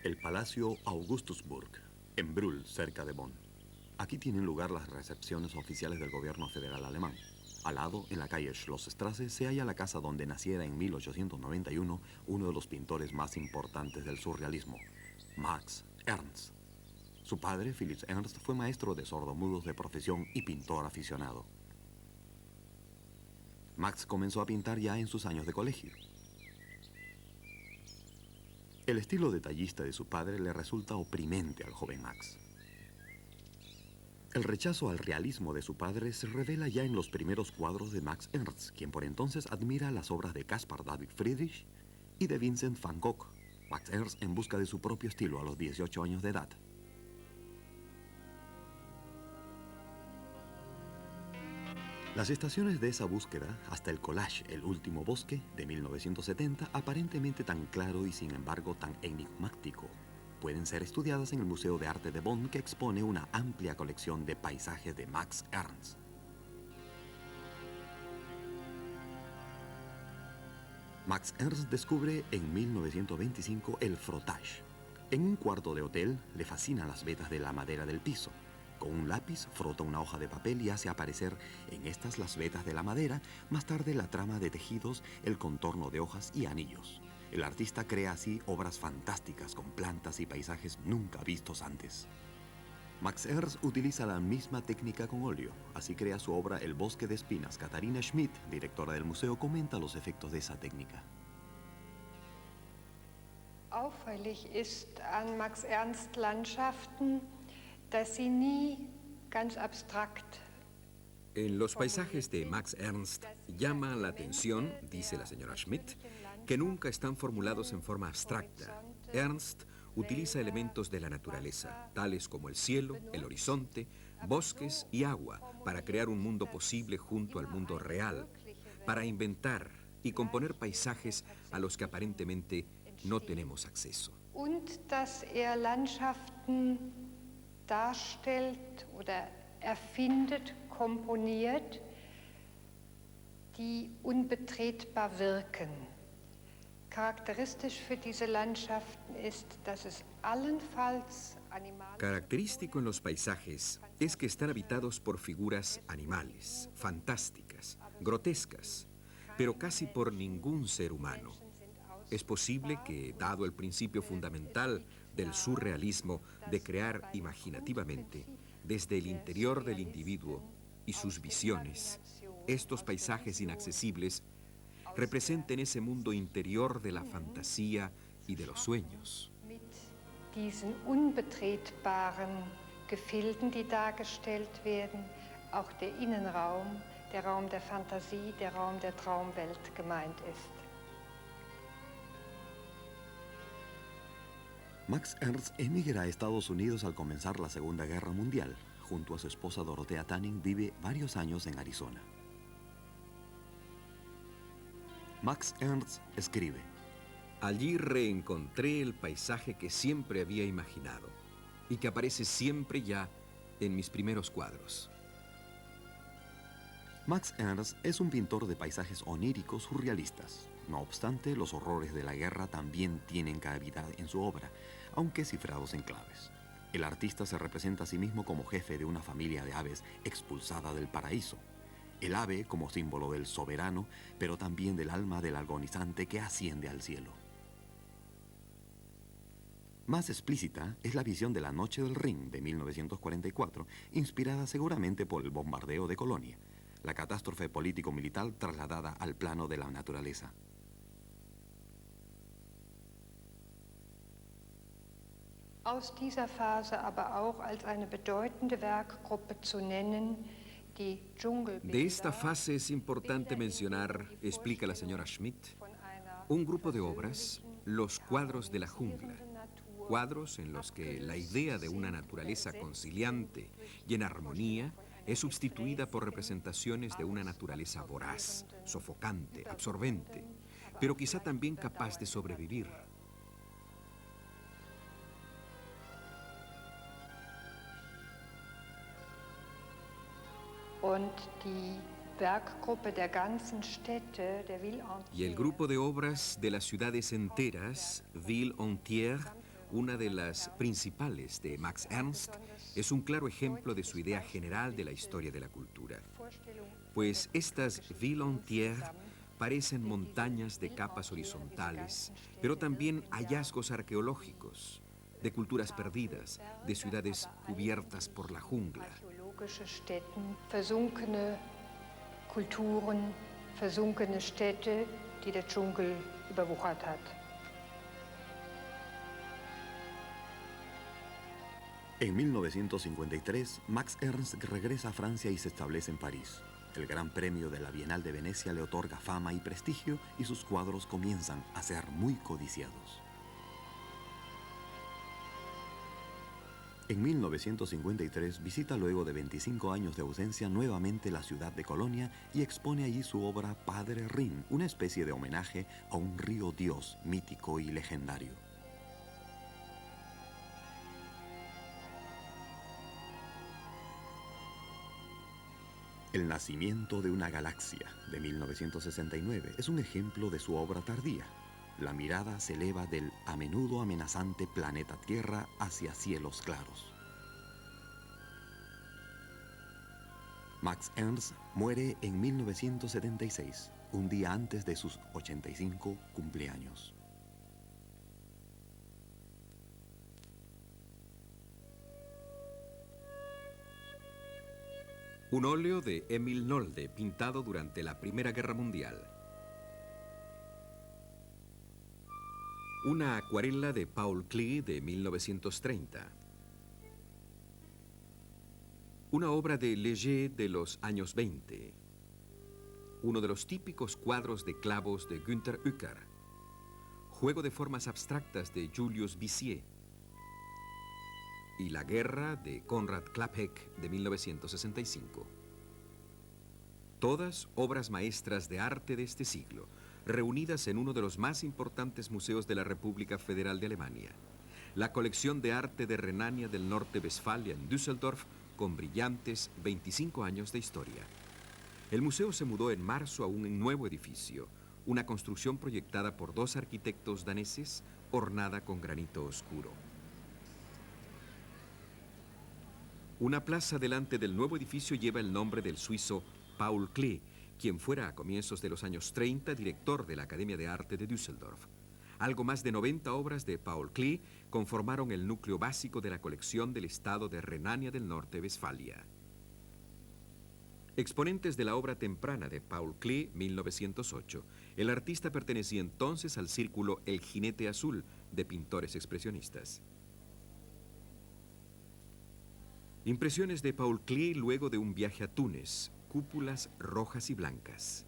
El Palacio Augustusburg, en Brühl, cerca de Bonn. Aquí tienen lugar las recepciones oficiales del gobierno federal alemán. Al lado, en la calle Schlossstraße, se halla la casa donde naciera en 1891 uno de los pintores más importantes del surrealismo, Max Ernst. Su padre, Philipp Ernst, fue maestro de sordomudos de profesión y pintor aficionado. Max comenzó a pintar ya en sus años de colegio. El estilo detallista de su padre le resulta oprimente al joven Max. El rechazo al realismo de su padre se revela ya en los primeros cuadros de Max Ernst, quien por entonces admira las obras de Caspar David Friedrich y de Vincent van Gogh. Max Ernst en busca de su propio estilo a los 18 años de edad. Las estaciones de esa búsqueda, hasta el collage El último bosque, de 1970, aparentemente tan claro y sin embargo tan enigmático, pueden ser estudiadas en el Museo de Arte de Bonn, que expone una amplia colección de paisajes de Max Ernst. Max Ernst descubre en 1925 el frottage. En un cuarto de hotel le fascinan las vetas de la madera del piso. Con un lápiz frota una hoja de papel y hace aparecer en estas las vetas de la madera, más tarde la trama de tejidos, el contorno de hojas y anillos. El artista crea así obras fantásticas con plantas y paisajes nunca vistos antes. Max Ernst utiliza la misma técnica con óleo, así crea su obra El bosque de espinas. Katharina Schmidt, directora del museo, comenta los efectos de esa técnica. Auffällig ist an Max Ernst Landschaften, dass sie nie ganz abstrakt. En los paisajes de Max Ernst llama la atención, dice la señora Schmidt, que nunca están formulados en forma abstracta. Ernst utiliza elementos de la naturaleza, tales como el cielo, el horizonte, bosques y agua, para crear un mundo posible junto al mundo real, para inventar y componer paisajes a los que aparentemente no tenemos acceso. Und dass Landschaften darstellt oder erfindet, komponiert, die unbetretbar wirken. Charakteristisch für diese Landschaften ist, dass es allenfalls animales... Característico en los paisajes es que están habitados por figuras animales, fantásticas, grotescas, pero casi por ningún ser humano. Es posible que, dado el principio fundamental del surrealismo de crear imaginativamente, desde el interior del individuo y sus visiones, estos paisajes inaccesibles representen ese mundo interior de la fantasía y de los sueños. Mit diesen unbetretbaren Gefilden, die dargestellt werden, auch der Innenraum, der Raum der Fantasie, der Raum der Traumwelt gemeint ist. Max Ernst emigra a Estados Unidos al comenzar la Segunda Guerra Mundial. Junto a su esposa Dorothea Tanning vive varios años en Arizona. Max Ernst escribe: Allí reencontré el paisaje que siempre había imaginado y que aparece siempre ya en mis primeros cuadros. Max Ernst es un pintor de paisajes oníricos surrealistas. No obstante, los horrores de la guerra también tienen cavidad en su obra, aunque cifrados en claves. El artista se representa a sí mismo como jefe de una familia de aves expulsada del paraíso. El ave como símbolo del soberano, pero también del alma del agonizante que asciende al cielo. Más explícita es la visión de La noche del Rin de 1944, inspirada seguramente por el bombardeo de Colonia, la catástrofe político-militar trasladada al plano de la naturaleza. Aus dieser Phase aber auch als eine bedeutende Werkgruppe zu nennen, die Dschungelbilder. De esta fase es importante mencionar, explica la señora Schmidt, un grupo de obras, los cuadros de la jungla, cuadros en los que la idea de una naturaleza conciliante y en armonía es sustituida por representaciones de una naturaleza voraz, sofocante, absorbente, pero quizá también capaz de sobrevivir. Y el grupo de obras de las ciudades enteras, Ville entière, una de las principales de Max Ernst, es un claro ejemplo de su idea general de la historia de la cultura. Pues estas villes entières parecen montañas de capas horizontales, pero también hallazgos arqueológicos, de culturas perdidas, de ciudades cubiertas por la jungla. Archäologische Stätten, versunkene Kulturen, versunkene Städte, die der Dschungel überwuchert hat. En 1953, Max Ernst regresa a Francia y se establece en París. El Gran Premio de la Bienal de Venecia le otorga fama y prestigio y sus cuadros comienzan a ser muy codiciados. En 1953 visita luego de 25 años de ausencia nuevamente la ciudad de Colonia y expone allí su obra Padre Rhin, una especie de homenaje a un río dios mítico y legendario. El nacimiento de una galaxia, de 1969, es un ejemplo de su obra tardía. La mirada se eleva del a menudo amenazante planeta Tierra hacia cielos claros. Max Ernst muere en 1976, un día antes de sus 85 cumpleaños. Un óleo de Emil Nolde, pintado durante la Primera Guerra Mundial. Una acuarela de Paul Klee de 1930. Una obra de Léger de los años 20. Uno de los típicos cuadros de clavos de Günter Uecker. Juego de formas abstractas de Julius Bissier. Y La guerra de Konrad Klapek de 1965. Todas obras maestras de arte de este siglo, reunidas en uno de los más importantes museos de la República Federal de Alemania, la colección de arte de Renania del Norte-Westfalia en Düsseldorf, con brillantes 25 años de historia. El museo se mudó en marzo a un nuevo edificio, una construcción proyectada por dos arquitectos daneses, ornada con granito oscuro. Una plaza delante del nuevo edificio lleva el nombre del suizo Paul Klee, quien fuera a comienzos de los años 30 director de la Academia de Arte de Düsseldorf. Algo más de 90 obras de Paul Klee conformaron el núcleo básico de la colección del estado de Renania del Norte-Westfalia. Exponentes de la obra temprana de Paul Klee, 1908, el artista pertenecía entonces al círculo El Jinete Azul de pintores expresionistas. Impresiones de Paul Klee luego de un viaje a Túnez, cúpulas rojas y blancas.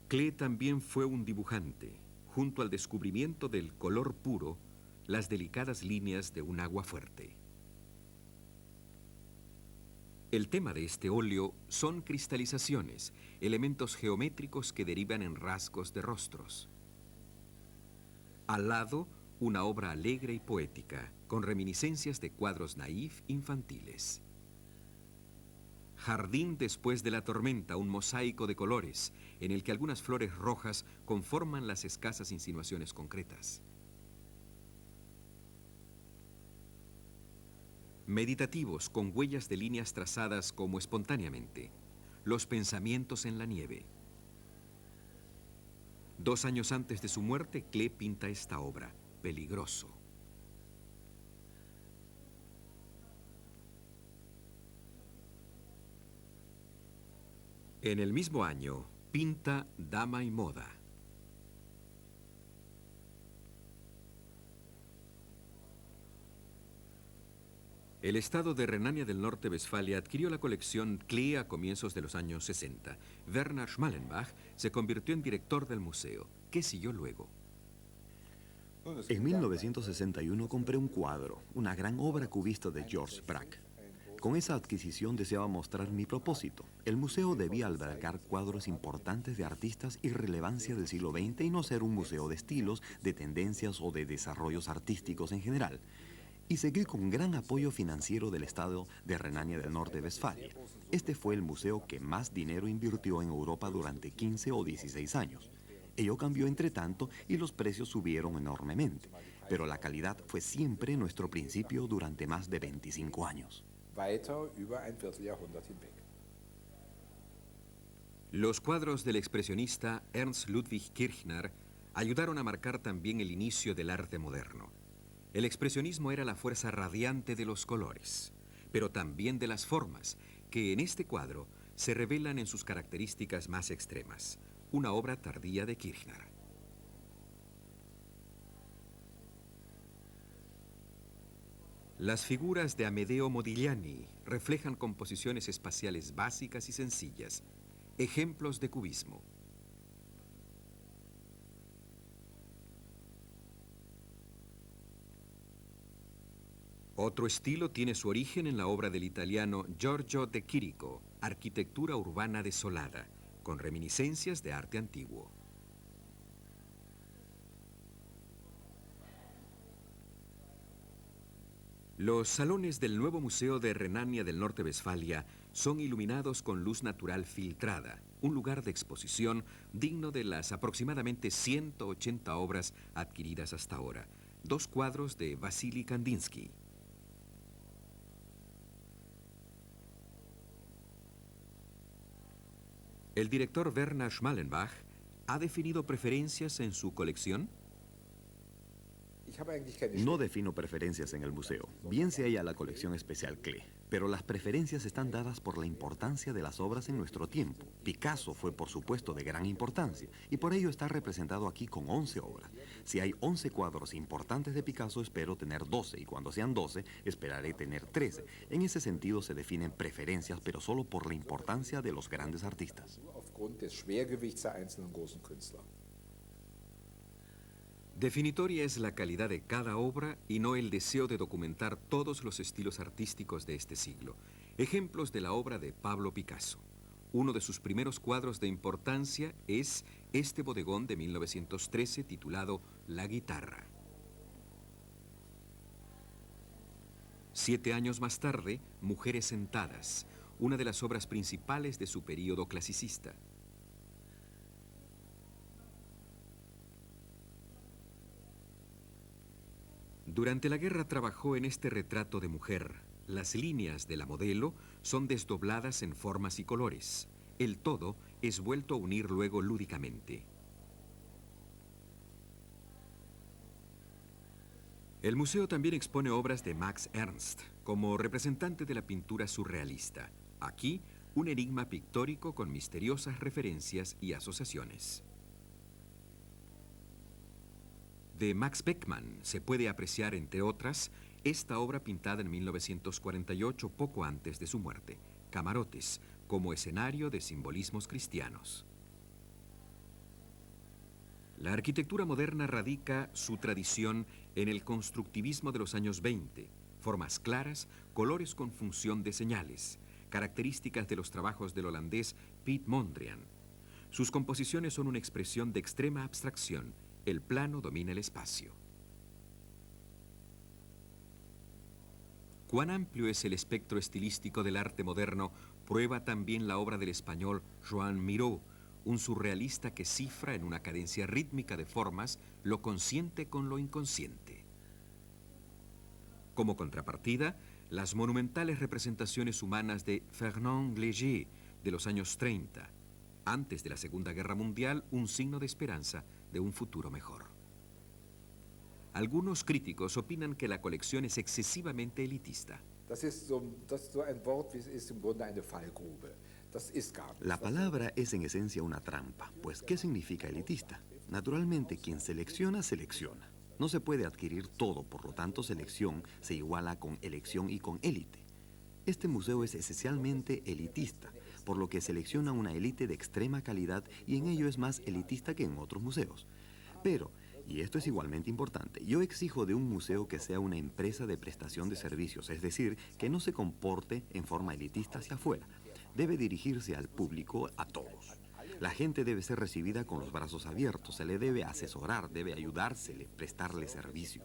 Klee también fue un dibujante, junto al descubrimiento del color puro, las delicadas líneas de un agua fuerte. El tema de este óleo son cristalizaciones, elementos geométricos que derivan en rasgos de rostros. Al lado, una obra alegre y poética, con reminiscencias de cuadros naïf infantiles. Jardín después de la tormenta, un mosaico de colores, en el que algunas flores rojas conforman las escasas insinuaciones concretas. Meditativos, con huellas de líneas trazadas como espontáneamente. Los pensamientos en la nieve. 2 años antes de su muerte, Klee pinta esta obra, Peligroso. En el mismo año, pinta Dama y Moda. El estado de Renania del Norte-Westfalia adquirió la colección Klee a comienzos de los años 60. Werner Schmallenbach se convirtió en director del museo. ¿Qué siguió luego? En 1961 compré un cuadro, una gran obra cubista de George Braque. Con esa adquisición deseaba mostrar mi propósito. El museo debía albergar cuadros importantes de artistas y relevancia del siglo XX y no ser un museo de estilos, de tendencias o de desarrollos artísticos en general. Y seguí con gran apoyo financiero del Estado de Renania del Norte-Westfalia. Este fue el museo que más dinero invirtió en Europa durante 15 o 16 años. Ello cambió entre tanto y los precios subieron enormemente, pero la calidad fue siempre nuestro principio durante más de 25 años. Weiter über ein Vierteljahrhundert hinweg. Los cuadros del expresionista Ernst Ludwig Kirchner ayudaron a marcar también el inicio del arte moderno. El expresionismo era la fuerza radiante de los colores, pero también de las formas, que en este cuadro se revelan en sus características más extremas, una obra tardía de Kirchner. Las figuras de Amedeo Modigliani reflejan composiciones espaciales básicas y sencillas, ejemplos de cubismo. Otro estilo tiene su origen en la obra del italiano Giorgio de Chirico, Arquitectura urbana desolada, con reminiscencias de arte antiguo. Los salones del nuevo Museo de Renania del Norte-Westfalia son iluminados con luz natural filtrada, un lugar de exposición digno de las aproximadamente 180 obras adquiridas hasta ahora. 2 cuadros de Vasily Kandinsky. El director Werner Schmalenbach ha definido preferencias en su colección. No defino preferencias en el museo, bien se halla la colección especial Klee, pero las preferencias están dadas por la importancia de las obras en nuestro tiempo. Picasso fue por supuesto de gran importancia y por ello está representado aquí con 11 obras. Si hay 11 cuadros importantes de Picasso, espero tener 12 y cuando sean 12 esperaré tener 13. En ese sentido se definen preferencias, pero solo por la importancia de los grandes artistas. Aufgrund des Schwergewichts der einzelnen großen Künstler. Definitoria es la calidad de cada obra y no el deseo de documentar todos los estilos artísticos de este siglo. Ejemplos de la obra de Pablo Picasso. Uno de sus primeros cuadros de importancia es este bodegón de 1913 titulado La guitarra. 7 años más tarde, Mujeres sentadas, una de las obras principales de su período clasicista. Durante la guerra trabajó en este retrato de mujer. Las líneas de la modelo son desdobladas en formas y colores. El todo es vuelto a unir luego lúdicamente. El museo también expone obras de Max Ernst, como representante de la pintura surrealista. Aquí, un enigma pictórico con misteriosas referencias y asociaciones. De Max Beckmann se puede apreciar, entre otras, esta obra pintada en 1948, poco antes de su muerte, Camarotes, como escenario de simbolismos cristianos. La arquitectura moderna radica su tradición en el constructivismo de los años 20, formas claras, colores con función de señales, características de los trabajos del holandés Piet Mondrian. Sus composiciones son una expresión de extrema abstracción. El plano domina el espacio. Cuán amplio es el espectro estilístico del arte moderno prueba también la obra del español Joan Miró, un surrealista que cifra en una cadencia rítmica de formas lo consciente con lo inconsciente. Como contrapartida, las monumentales representaciones humanas de Fernand Léger de los años 30, antes de la Segunda Guerra Mundial, un signo de esperanza de un futuro mejor. Algunos críticos opinan que la colección es excesivamente elitista. Das ist so ein Wort, wie es ist im Grunde eine Fallgrube. Das ist gar nicht. La palabra es en esencia una trampa, pues ¿qué significa elitista? Naturalmente, quien selecciona, selecciona. No se puede adquirir todo, por lo tanto, selección se iguala con elección y con élite. Este museo es esencialmente elitista, por lo que selecciona una élite de extrema calidad y en ello es más elitista que en otros museos. Pero, y esto es igualmente importante, yo exijo de un museo que sea una empresa de prestación de servicios, es decir, que no se comporte en forma elitista hacia afuera. Debe dirigirse al público, a todos. La gente debe ser recibida con los brazos abiertos, se le debe asesorar, debe ayudársele, prestarle servicio.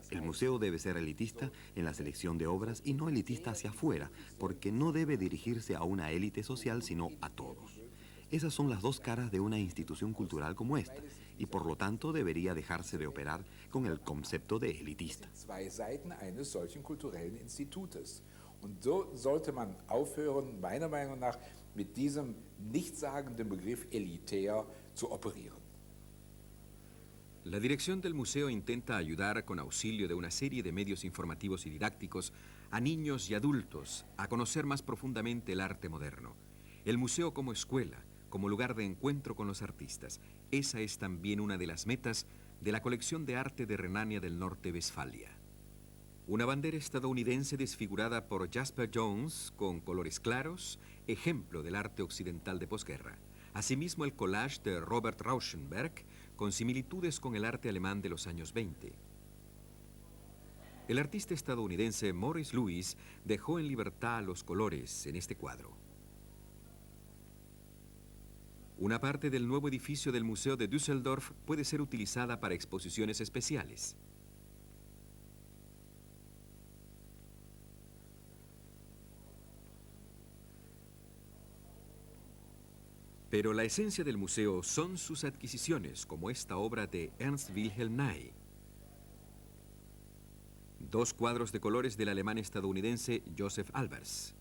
El museo debe ser elitista en la selección de obras y no elitista hacia afuera, porque no debe dirigirse a una élite social, sino a todos. Esas son las dos caras de una institución cultural como esta, y por lo tanto debería dejarse de operar con el concepto de elitista. Zwei Seiten eines solchen kulturellen Institutes. Und so sollte man aufhören, meiner Meinung nach, mit diesem nichtssagenden Begriff elitär zu operieren. La dirección del museo intenta ayudar con auxilio de una serie de medios informativos y didácticos a niños y adultos a conocer más profundamente el arte moderno. El museo como escuela, como lugar de encuentro con los artistas. Esa es también una de las metas de la colección de arte de Renania del Norte-Westfalia. Una bandera estadounidense desfigurada por Jasper Jones con colores claros, ejemplo del arte occidental de posguerra. Asimismo el collage de Robert Rauschenberg con similitudes con el arte alemán de los años 20. El artista estadounidense Morris Louis dejó en libertad los colores en este cuadro. Una parte del nuevo edificio del Museo de Düsseldorf puede ser utilizada para exposiciones especiales. Pero la esencia del museo son sus adquisiciones, como esta obra de Ernst Wilhelm Ney. Dos cuadros de colores del alemán estadounidense Joseph Albers.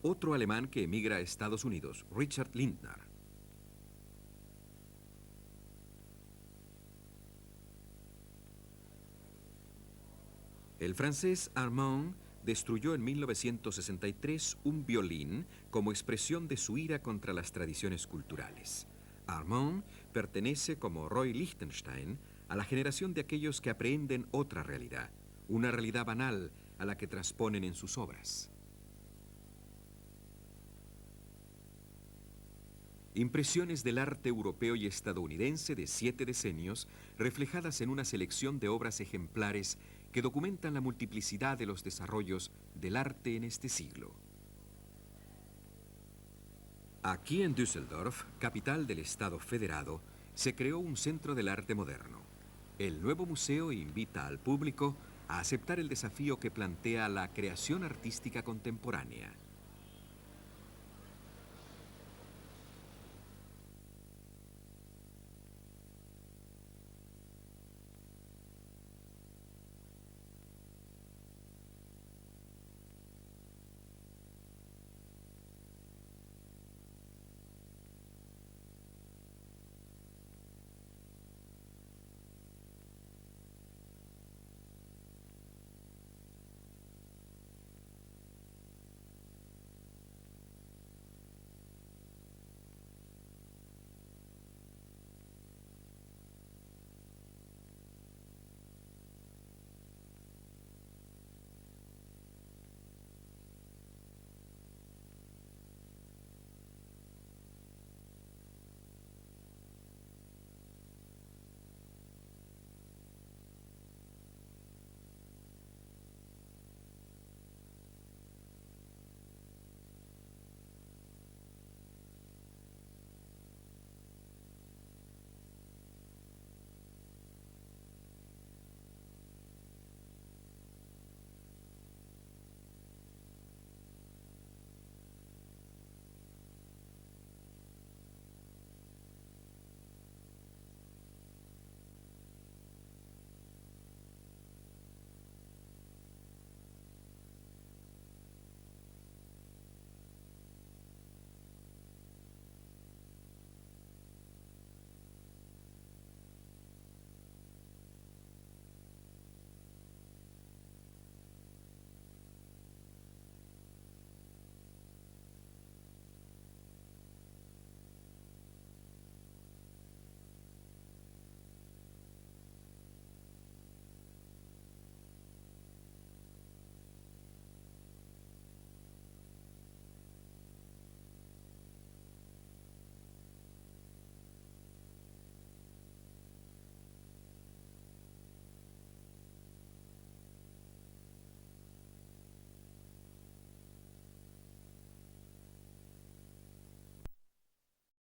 Otro alemán que emigra a Estados Unidos, Richard Lindner. El francés Armand destruyó en 1963 un violín como expresión de su ira contra las tradiciones culturales. Armand pertenece, como Roy Lichtenstein, a la generación de aquellos que aprehenden otra realidad, una realidad banal a la que transponen en sus obras. Impresiones del arte europeo y estadounidense de 7 decenios, reflejadas en una selección de obras ejemplares que documentan la multiplicidad de los desarrollos del arte en este siglo. Aquí en Düsseldorf, capital del Estado Federado, se creó un centro del arte moderno. El nuevo museo invita al público a aceptar el desafío que plantea la creación artística contemporánea.